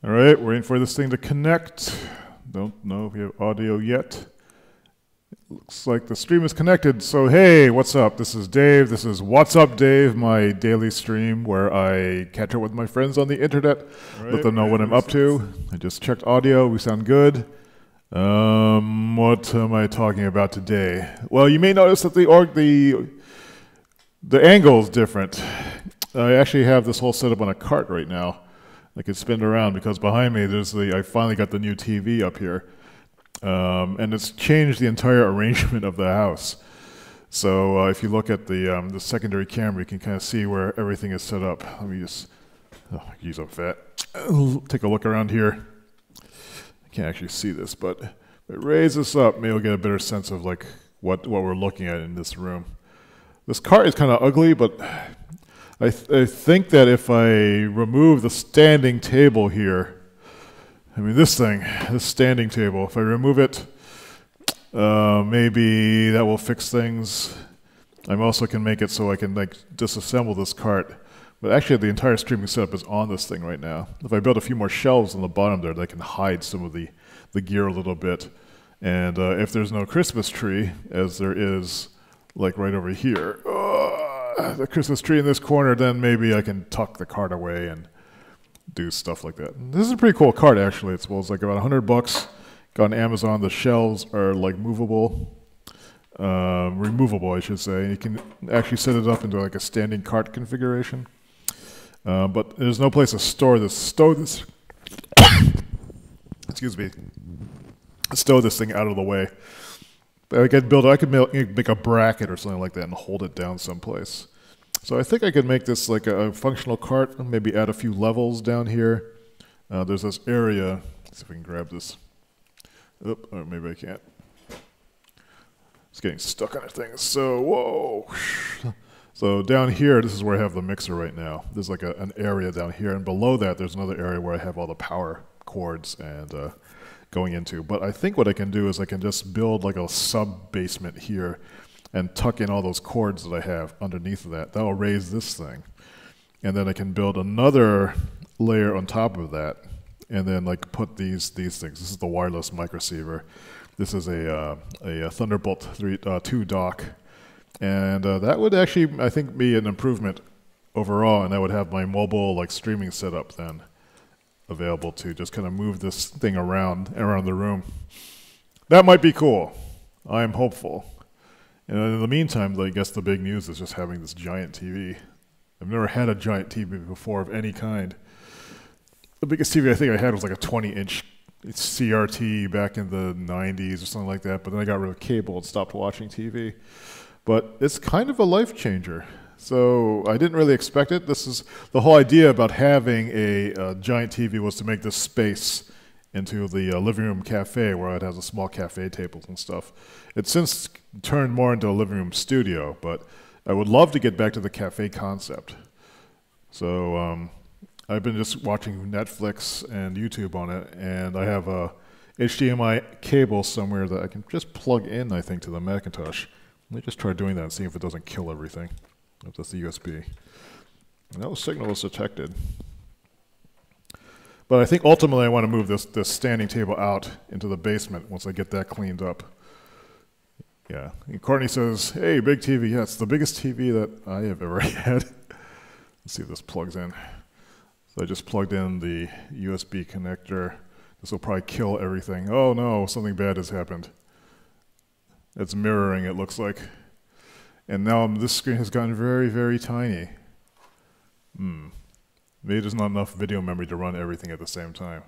All right, waiting for this thing to connect. Don't know if we have audio yet. It looks like the stream is connected. So hey, what's up? This is Dave. This is What's Up Dave, my daily stream where I catch up with my friends on the internet, let them know what I'm up to. I just checked audio. We sound good. What am I talking about today? Well, you may notice that the angle is different. I actually have this whole setup on a cart right now. I can spin it around because behind me I finally got the new TV up here. And it's changed the entire arrangement of the house. So if you look at the secondary camera, you can kind of see where everything is set up. Let me just use up that. Take a look around here. I can't actually see this, but if it raise this up, maybe we'll get a better sense of like what we're looking at in this room. This cart is kind of ugly, but I think that if I remove the standing table here, I mean this standing table, if I remove it, maybe that will fix things. I also can make it so I can like disassemble this cart. But actually the entire streaming setup is on this thing right now. If I build a few more shelves on the bottom there, they can hide some of the gear a little bit. And if there's no Christmas tree, as there is like right over here, the Christmas tree in this corner, then maybe I can tuck the cart away and do stuff like that. This is a pretty cool cart actually. It's like about $100. Got on Amazon. The shelves are like removable I should say. You can actually set it up into like a standing cart configuration. But there's no place to store this. Excuse me. Stow this thing out of the way. I could make a bracket or something like that and hold it down someplace. So I think I could make this like a functional cart, maybe add a few levels down here. There's this area. Let's see if we can grab this. Oop, or maybe I can't. It's getting stuck on a thing. So, whoa. So down here, this is where I have the mixer right now. There's like an area down here, and below that there's another area where I have all the power cords and going into. But I think what I can do is I can just build like a sub-basement here and tuck in all those cords that I have underneath of that. That will raise this thing. And then I can build another layer on top of that and then like put these things. This is the wireless microceiver. This is a Thunderbolt 2 dock. And that would actually, I think, be an improvement overall, and I would have my mobile like streaming setup then available to just kind of move this thing around the room. That might be cool. I am hopeful. And in the meantime, I guess the big news is just having this giant TV. I've never had a giant TV before of any kind. The biggest TV I think I had was like a 20-inch CRT back in the 90s or something like that, but then I got rid of cable and stopped watching TV. But it's kind of a life changer. So I didn't really expect it. This is the whole idea about having a giant TV was to make this space into the living room cafe where it has a small cafe tables and stuff. It's since turned more into a living room studio, but I would love to get back to the cafe concept. So I've been just watching Netflix and YouTube on it, and I have a HDMI cable somewhere that I can just plug in, I think, to the Macintosh. Let me just try doing that and see if it doesn't kill everything. If that's the USB. No signal was detected. But I think ultimately I want to move this standing table out into the basement once I get that cleaned up. Yeah. And Courtney says, hey, big TV. Yeah, it's the biggest TV that I have ever had. Let's see if this plugs in. So I just plugged in the USB connector. This will probably kill everything. Oh no, something bad has happened. It's mirroring, it looks like. And now this screen has gotten very, very tiny. Maybe there's not enough video memory to run everything at the same time.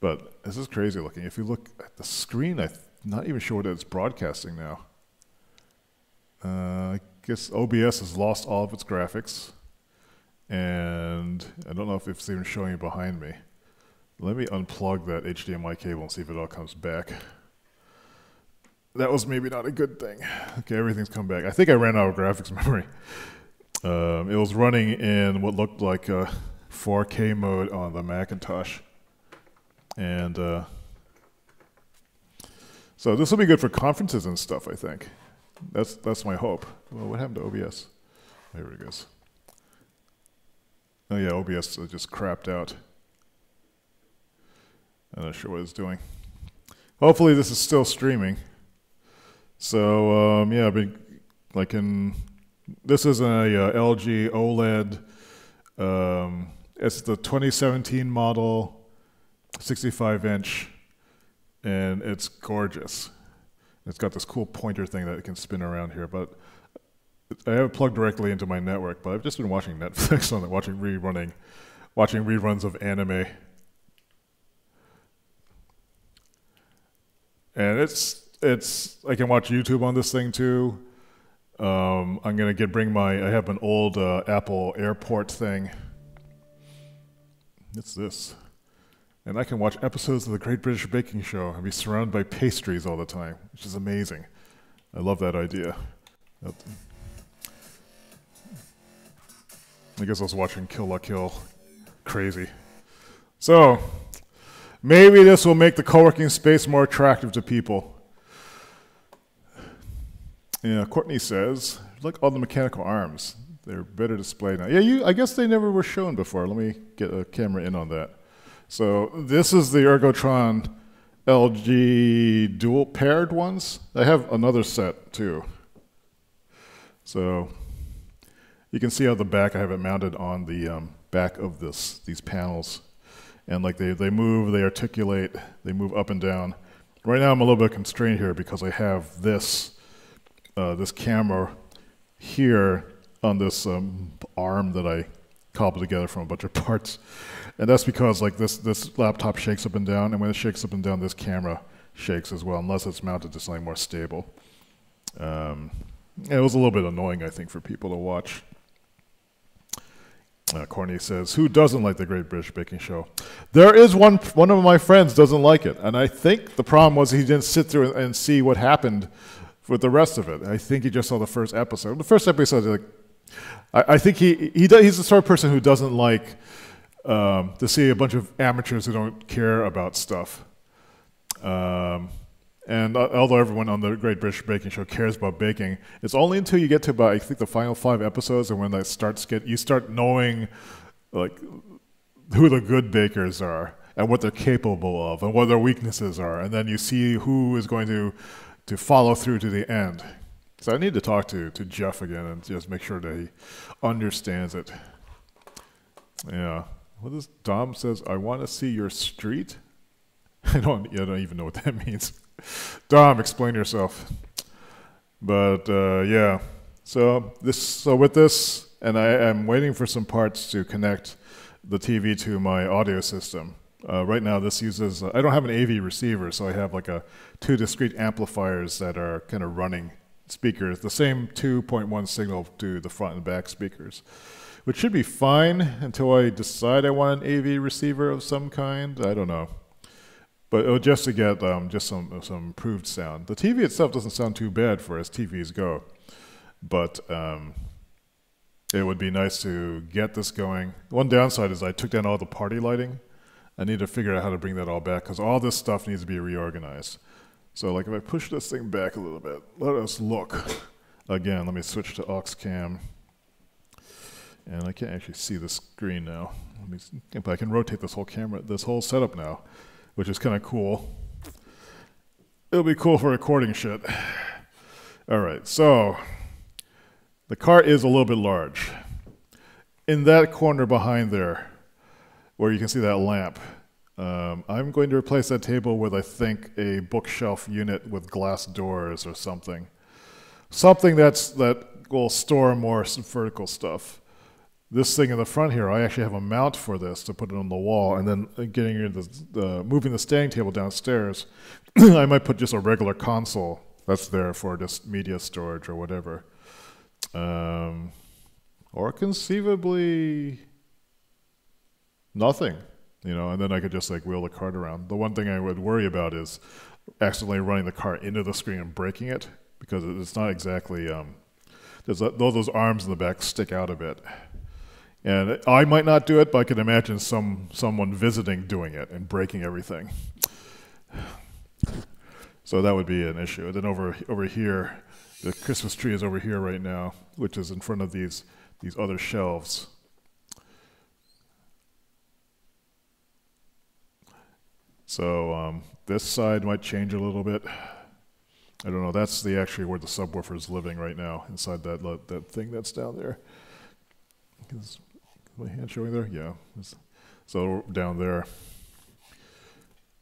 But this is crazy looking. If you look at the screen, I'm not even sure what it's broadcasting now. I guess OBS has lost all of its graphics. And I don't know if it's even showing it behind me. Let me unplug that HDMI cable and see if it all comes back. That was maybe not a good thing. Okay, everything's come back. I think I ran out of graphics memory. It was running in what looked like a 4K mode on the Macintosh. And so this will be good for conferences and stuff, I think. That's my hope. Well, what happened to OBS? There it goes. Oh yeah, OBS just crapped out. I'm not sure what it's doing. Hopefully this is still streaming. So yeah, I've been like this is a LG OLED. It's the 2017 model, 65-inch, and it's gorgeous. It's got this cool pointer thing that it can spin around here, but I have it plugged directly into my network. But I've just been watching Netflix on it, watching reruns of anime, and it's I can watch YouTube on this thing too. I'm gonna I have an old Apple Airport thing. It's this. And I can watch episodes of the Great British Baking Show and be surrounded by pastries all the time, which is amazing. I love that idea. I guess I was watching Kill La Kill. Crazy. So, maybe this will make the co-working space more attractive to people. Yeah, Courtney says, look all the mechanical arms. They're better displayed now. Yeah, I guess they never were shown before. Let me get a camera in on that. So this is the Ergotron LG dual paired ones. I have another set too. So you can see how the back, I have it mounted on the back of these panels. And like they move, they articulate, they move up and down. Right now I'm a little bit constrained here because I have this camera here on this arm that I cobbled together from a bunch of parts. And that's because like this laptop shakes up and down, and when it shakes up and down, this camera shakes as well, unless it's mounted to something more stable. It was a little bit annoying, I think, for people to watch. Courtney says, who doesn't like the Great British Baking Show? There is one of my friends doesn't like it, and I think the problem was he didn't sit through and see what happened with the rest of it. I think he just saw the first episode. The first episode, like, I think he's the sort of person who doesn't like to see a bunch of amateurs who don't care about stuff. And although everyone on the Great British Baking Show cares about baking, it's only until you get to about, I think, the final 5 episodes, and when that you start knowing like who the good bakers are and what they're capable of and what their weaknesses are, and then you see who is going to follow through to the end. So I need to talk to Jeff again and just make sure that he understands it. Yeah. What is Dom says? I want to see your street. I don't even know what that means. Dom, explain yourself. But yeah. So with this, and I am waiting for some parts to connect the TV to my audio system. Right now, this uses. I don't have an AV receiver, so I have like 2 discrete amplifiers that are kind of running speakers, the same 2.1 signal to the front and back speakers, which should be fine until I decide I want an AV receiver of some kind. I don't know, but it was just to get just some improved sound. The TV itself doesn't sound too bad for as TVs go, but it would be nice to get this going. One downside is I took down all the party lighting. I need to figure out how to bring that all back because all this stuff needs to be reorganized. So like if I push this thing back a little bit, let us look. Again, let me switch to aux cam. And I can't actually see the screen now. But I can rotate this whole setup now, which is kind of cool. It'll be cool for recording shit. All right, so the cart is a little bit large. In that corner behind there, where you can see that lamp, I'm going to replace that table with, I think, a bookshelf unit with glass doors or something. Something that will store more vertical stuff. This thing in the front here, I actually have a mount for this to put it on the wall, and then moving the standing table downstairs, I might put just a regular console that's there for just media storage or whatever. Or conceivably nothing. And then I could just like wheel the cart around. The one thing I would worry about is accidentally running the cart into the screen and breaking it, because it's not exactly, those arms in the back stick out a bit. And I might not do it, but I can imagine someone visiting doing it and breaking everything. So that would be an issue. And then over here, the Christmas tree is over here right now, which is in front of these other shelves. So this side might change a little bit. I don't know. That's actually where the subwoofer is living right now, inside that thing that's down there. Is my hand showing there? Yeah. So down there.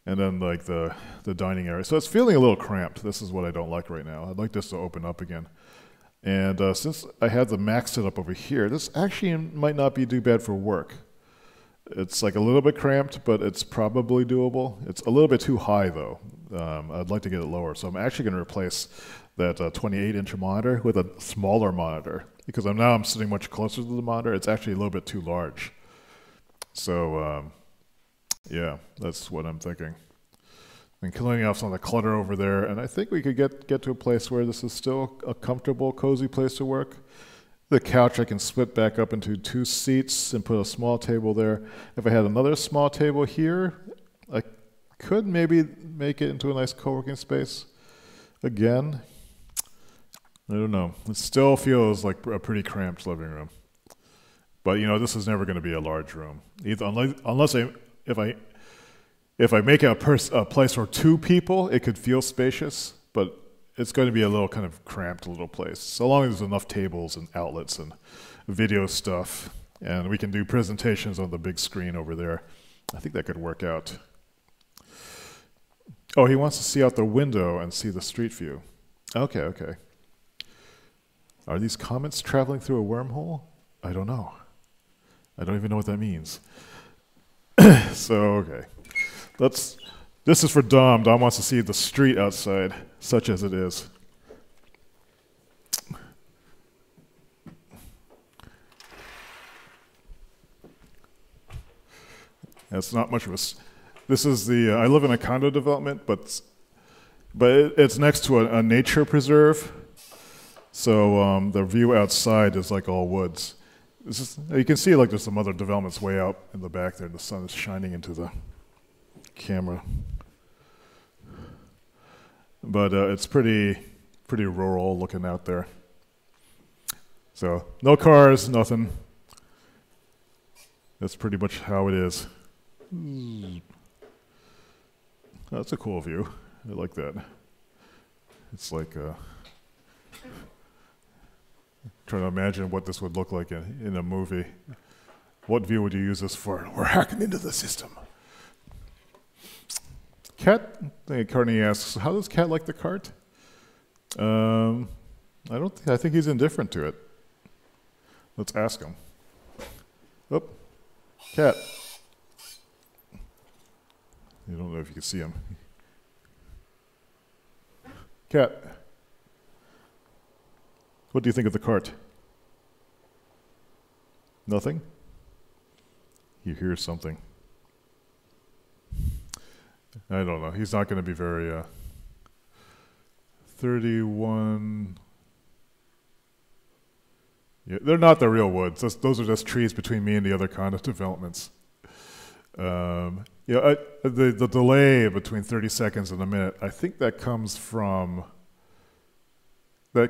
And then like the dining area. So it's feeling a little cramped. This is what I don't like right now. I'd like this to open up again. And since I have the Mac set up over here, this actually might not be too bad for work. It's like a little bit cramped, but it's probably doable. It's a little bit too high though. I'd like to get it lower. So I'm actually going to replace that 28-inch monitor with a smaller monitor, because I'm sitting much closer to the monitor. It's actually a little bit too large. So yeah, that's what I'm thinking. And cleaning off some of the clutter over there, and I think we could get to a place where this is still a comfortable, cozy place to work. The couch I can split back up into 2 seats and put a small table there. If I had another small table here, I could maybe make it into a nice co-working space. Again, I don't know. It still feels like a pretty cramped living room. But you know, this is never going to be a large room, unless if I make it a place for 2 people, it could feel spacious, but it's going to be a little kind of cramped little place. So long as there's enough tables and outlets and video stuff, and we can do presentations on the big screen over there, I think that could work out. Oh, he wants to see out the window and see the street view. Okay, okay. Are these comments traveling through a wormhole? I don't know. I don't even know what that means. So, okay. This is for Dom. Dom wants to see the street outside, such as it is. It's not much of a... This is the... I live in a condo development, but it's next to a nature preserve. So the view outside is like all woods. You can see like there's some other developments way out in the back there. The sun is shining into the camera. But it's pretty rural looking out there. So no cars, nothing. That's pretty much how it is. That's a cool view. I like that. It's like trying to imagine what this would look like in a movie. What view would you use this for? We're hacking into the system. Cat, Carney asks, how does Cat like the cart? I think he's indifferent to it. Let's ask him. Oh, Cat. I don't know if you can see him. Cat. What do you think of the cart? Nothing? He hears something. I don't know. He's not going to be very... 31... Yeah, they're not the real woods. Those are just trees between me and the other condo developments. Yeah, the delay between 30 seconds and a minute, I think that comes from... the...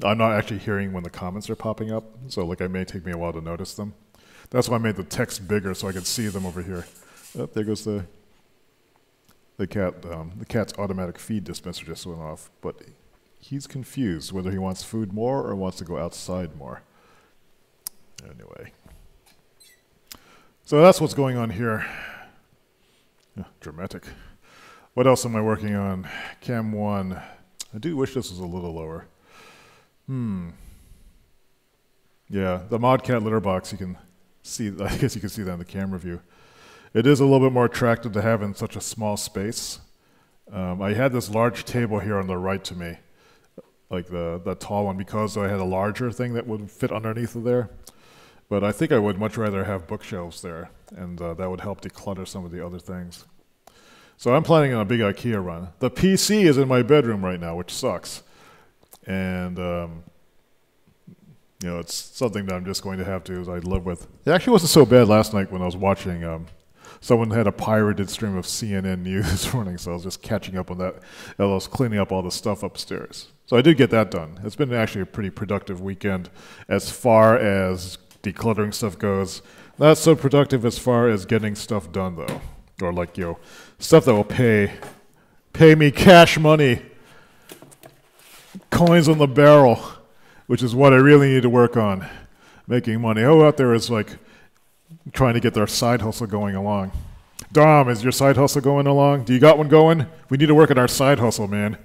I'm not actually hearing when the comments are popping up, so like it may take me a while to notice them. That's why I made the text bigger so I could see them over here. Oh, there goes the cat. The cat's automatic feed dispenser just went off, but he's confused whether he wants food more or wants to go outside more. Anyway. So that's what's going on here. Yeah, dramatic. What else am I working on? Cam 1. I do wish this was a little lower. Yeah, the ModCat litter box, you can see, I guess you can see that in the camera view. It is a little bit more attractive to have in such a small space. I had this large table here on the right to me, like the tall one, because I had a larger thing that would fit underneath of there. But I think I would much rather have bookshelves there, and that would help declutter some of the other things. So I'm planning on a big IKEA run. The PC is in my bedroom right now, which sucks. And, you know, it's something that I'm just going to have to live with. It actually wasn't so bad last night when I was watching. Someone had a pirated stream of CNN News this morning, so I was just catching up on that. I was cleaning up all the stuff upstairs. So I did get that done. It's been actually a pretty productive weekend as far as decluttering stuff goes. Not so productive as far as getting stuff done, though. or like, you know, stuff that will pay me cash money, coins on the barrel, which is what I really need to work on, making money. Who out there is like trying to get their side hustle going along? Dom, is your side hustle going along? Do you got one going? We need to work on our side hustle, man.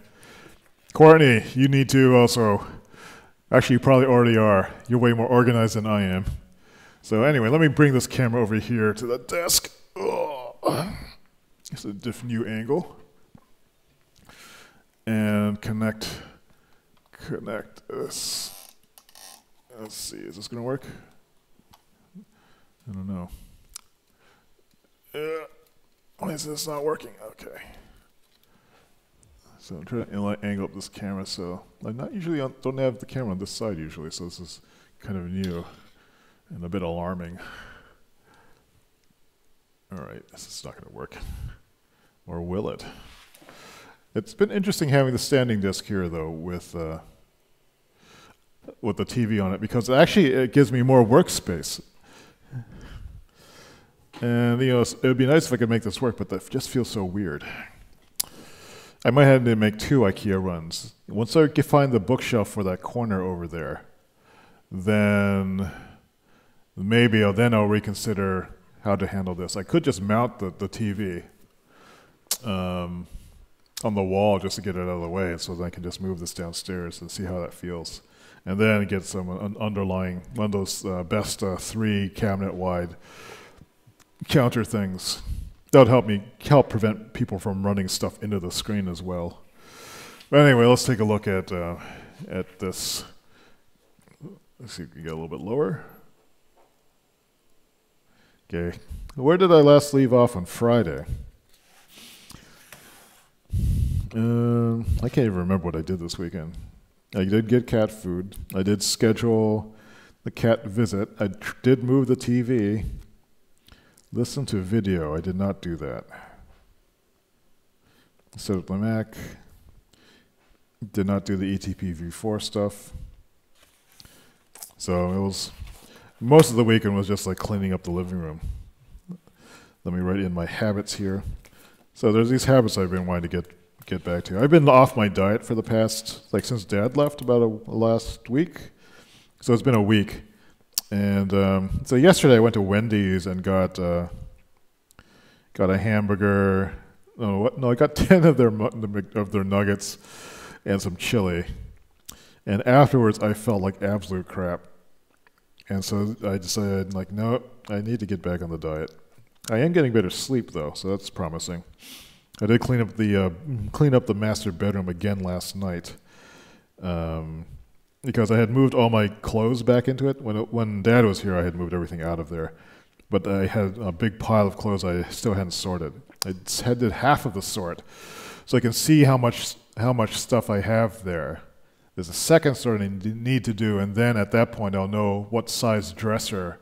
Courtney, you need to also. Actually, you probably already are. You're way more organized than I am. So anyway, let me bring this camera over here to the desk. Oh. It's a different new angle. And connect this. Let's see, is this going to work? I don't know. Why is this not working? Okay. So I'm trying to angle up this camera, so I'm not usually don't have the camera on this side usually, so this is kind of new and a bit alarming. All right, this is not going to work. Or will it? It's been interesting having the standing desk here, though, with the TV on it, because actually it gives me more workspace. And you know, it would be nice if I could make this work, but that just feels so weird. I might have to make 2 IKEA runs. Once I find the bookshelf for that corner over there, then maybe I'll reconsider how to handle this. I could just mount the TV on the wall just to get it out of the way, so that I can just move this downstairs and see how that feels. And then get some underlying, one of those best 3 cabinet wide counter things. That would help prevent people from running stuff into the screen as well. But anyway, let's take a look at this. Let's see if we can get a little bit lower. Okay, where did I last leave off on Friday? I can't even remember what I did this weekend. I did get cat food. I did schedule the cat visit. I did move the TV. Listen to video. I did not do that. Set up my Mac. Did not do the ETP v4 stuff. So it was, most of the weekend was just like cleaning up the living room. Let me write in my habits here. So there's these habits I've been wanting to get back to. I've been off my diet for the past, like since Dad left about last week. So it's been a week. And so yesterday I went to Wendy's and got a hamburger. No, I got 10 of their nuggets and some chili. And afterwards I felt like absolute crap. And so I decided, like, no, I need to get back on the diet. I am getting better sleep though, so that's promising. I did clean up the master bedroom again last night. Because I had moved all my clothes back into it. When Dad was here, I had moved everything out of there. But I had a big pile of clothes I still hadn't sorted. I did half of the sort. So I can see how much stuff I have there. There's a second sort I need to do, and then at that point I'll know what size dresser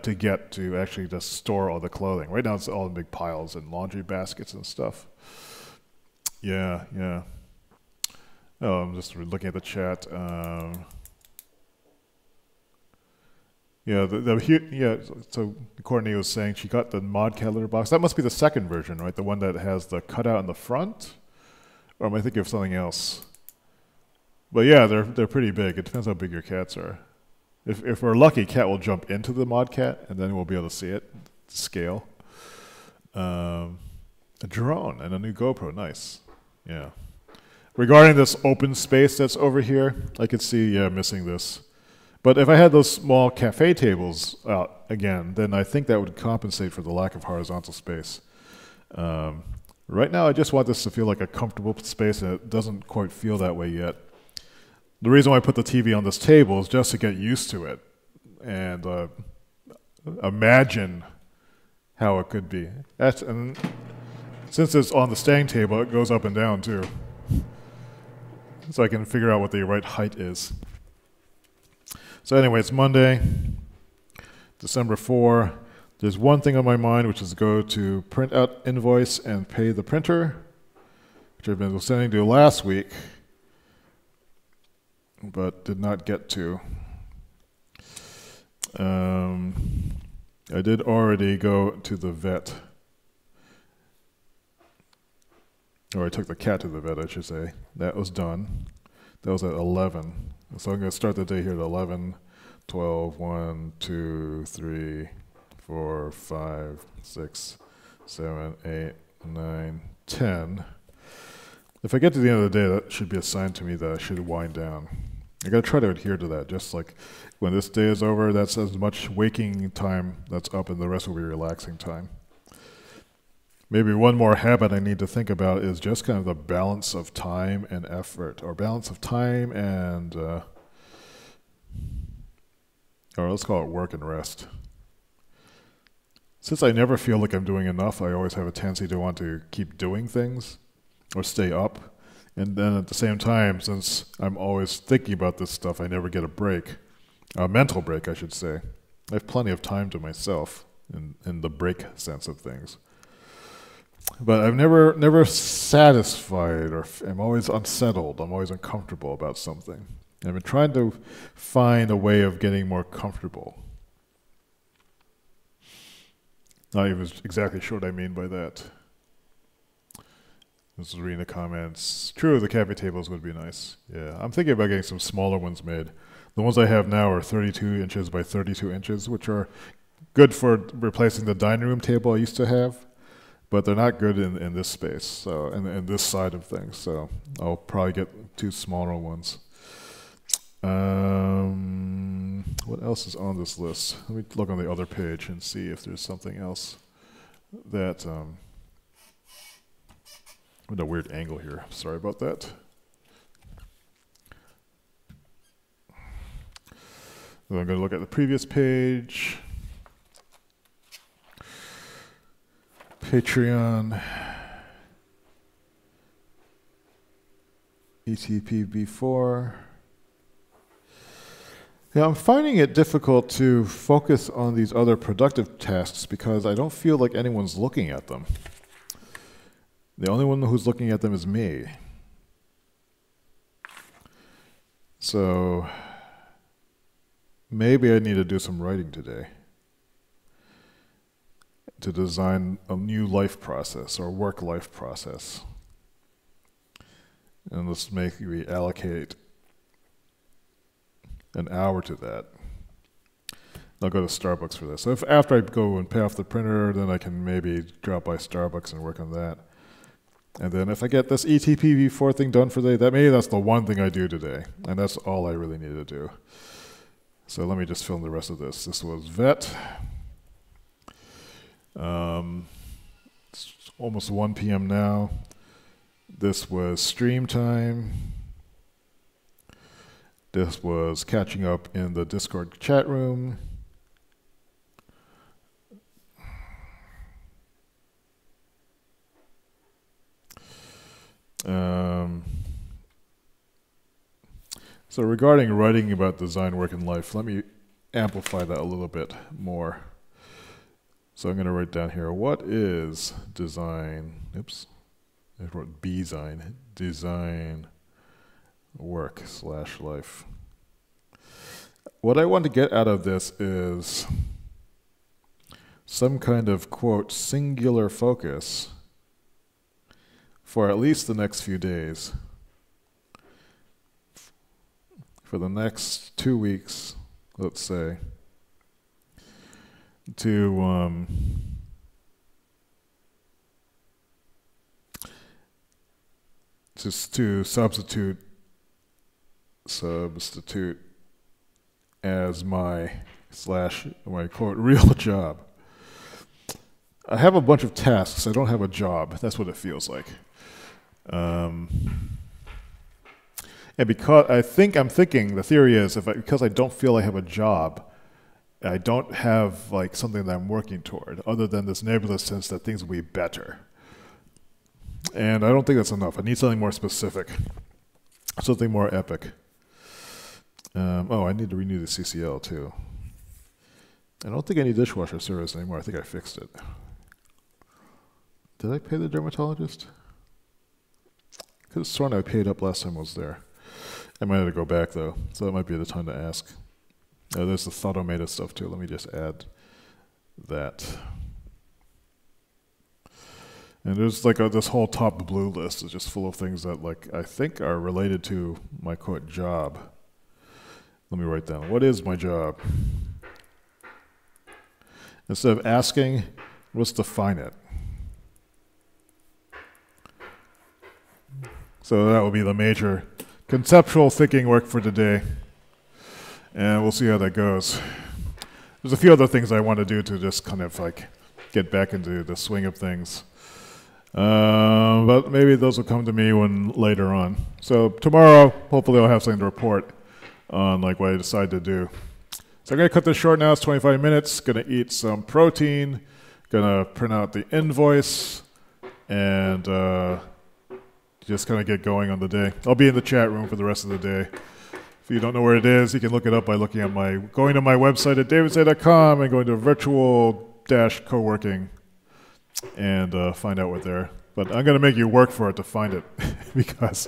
to get to actually just store all the clothing. Right now it's all in big piles and laundry baskets and stuff. Yeah. Oh, I'm just looking at the chat. So Courtney was saying she got the mod cat litter box. That must be the second version, right? The one that has the cutout in the front? Or am I thinking of something else? But yeah, they're pretty big. It depends how big your cats are. If we're lucky, cat will jump into the mod cat, and then we'll be able to see it to scale. A drone and a new GoPro, nice. Yeah. Regarding this open space that's over here, I could see missing this. But if I had those small cafe tables out again, then I think that would compensate for the lack of horizontal space. Right now, I just want this to feel like a comfortable space, and it doesn't quite feel that way yet. The reason why I put the TV on this table is just to get used to it and imagine how it could be. And since it's on the staying table, it goes up and down too. So I can figure out what the right height is. So anyway, it's Monday, December 4. There's one thing on my mind, which is to go to print out invoice and pay the printer, which I've been sending to last week, but did not get to. I did already go to the vet Or I took the cat to the vet, I should say. That was done. That was at 11. So I'm going to start the day here at 11, 12, 1, 2, 3, 4, 5, 6, 7, 8, 9, 10. If I get to the end of the day, that should be a sign to me that I should wind down. I got to try to adhere to that. Just like when this day is over, that's as much waking time that's up, and the rest will be relaxing time. Maybe one more habit I need to think about is just kind of the balance of time and effort, or balance of time and, or let's call it work and rest. Since I never feel like I'm doing enough, I always have a tendency to want to keep doing things or stay up. And then at the same time, since I'm always thinking about this stuff, I never get a break, a mental break, I should say. I have plenty of time to myself in the break sense of things. But I'm never satisfied, or I'm always unsettled. I'm always uncomfortable about something. I've been trying to find a way of getting more comfortable. Not even exactly sure what I mean by that. This is reading the comments. True, the cafe tables would be nice. Yeah, I'm thinking about getting some smaller ones made. The ones I have now are 32 inches by 32 inches, which are good for replacing the dining room table I used to have. But they're not good in this space, so in this side of things. So I'll probably get 2 smaller ones. What else is on this list? Let me look on the other page and see if there's something else that. With a weird angle here. Sorry about that. So I'm going to look at the previous page. Patreon, ETPB4. Yeah, I'm finding it difficult to focus on these other productive tasks because I don't feel like anyone's looking at them. The only one who's looking at them is me. So maybe I need to do some writing today to design a new life process or work life process. And let's maybe allocate an hour to that. I'll go to Starbucks for this. So if after I go and pay off the printer, then I can maybe drop by Starbucks and work on that. And then if I get this ETPV4 thing done for the day, maybe that's the one thing I do today. And that's all I really need to do. So let me just film the rest of this. This was vet. It's almost 1 p.m. now. This was stream time. This was catching up in the Discord chat room. So regarding writing about design, work, and life, let me amplify that a little bit more. So I'm going to write down here, what is design? Oops, I wrote B-zine. Design, work / life. What I want to get out of this is some kind of, quote, singular focus for at least the next few days. For the next 2 weeks, let's say, to substitute as my quote real job. I have a bunch of tasks. I don't have a job. That's what it feels like. And because I'm thinking, the theory is, because I don't feel I have a job, I don't have like something that I'm working toward, other than this nebulous sense that things will be better. And I don't think that's enough. I need something more specific, something more epic. I need to renew the CCL too. I don't think I need dishwasher service anymore. I think I fixed it. Did I pay the dermatologist? I could have sworn I paid up last time I was there. I might have to go back though, so that might be the time to ask. There's the Thotomata stuff too. Let me just add that. And there's like this whole top blue list is just full of things that like I think are related to my quote job. Let me write down, what is my job? Instead of asking, let's define it. So that will be the major conceptual thinking work for today. And we'll see how that goes. There's a few other things I want to do to just kind of like get back into the swing of things. But maybe those will come to me when later on. So tomorrow, hopefully I'll have something to report on like what I decide to do. So I'm going to cut this short now. It's 25 minutes. Going to eat some protein. Going to print out the invoice. And just kind of get going on the day. I'll be in the chat room for the rest of the day. If you don't know where it is, you can look it up by looking at going to my website at davidsay.com and going to virtual-coworking and find out what there. But I'm going to make you work for it to find it because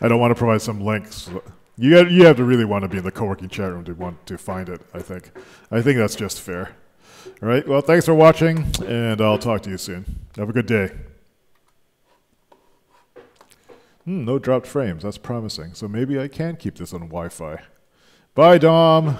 I don't want to provide some links. You have to really want to be in the co-working chat room to want to find it, I think. I think that's just fair. All right, well, thanks for watching, and I'll talk to you soon. Have a good day. No dropped frames. That's promising. So maybe I can keep this on Wi-Fi. Bye, Dom.